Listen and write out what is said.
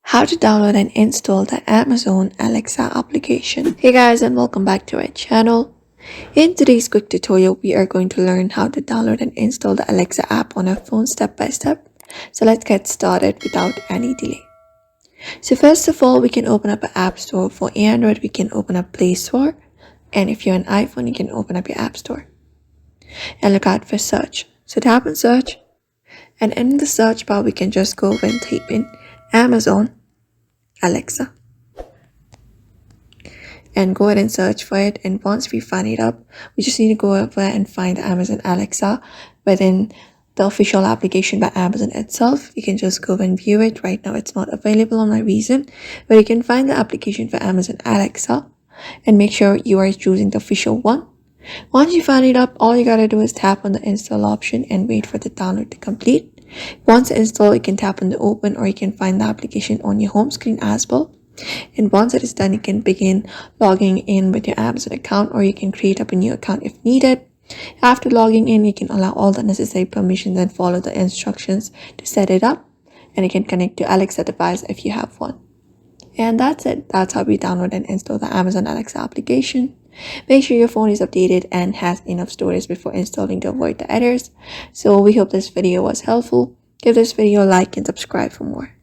How to download and install the Amazon Alexa application. Hey guys, and welcome back to our channel. In today's quick tutorial, we are going to learn how to download and install the Alexa app on our phone step by step. So let's get started without any delay. So first of all, we can open up an app store. For Android, we can open up Play Store. And if you're an iPhone, you can open up your app store. And look out for search. So tap on search. And in the search bar, we can just go over and type in Amazon Alexa and go ahead and search for it. And once we find it up, we just need to go over and find Amazon Alexa within the official application by Amazon itself. You can just go and view it. Right now it's not available on my reason, but you can find the application for Amazon Alexa and make sure you are choosing the official one. Once you find it up, all you gotta do is tap on the install option and wait for the download to complete. Once installed, you can tap on the open, or you can find the application on your home screen as well. And once it is done, you can begin logging in with your Amazon account, or you can create up a new account if needed. After logging in, you can allow all the necessary permissions and follow the instructions to set it up. And you can connect to Alexa device if you have one. And that's it. That's how we download and install the Amazon Alexa application. Make sure your phone is updated and has enough storage before installing to avoid the errors. So we hope this video was helpful. Give this video a like and subscribe for more.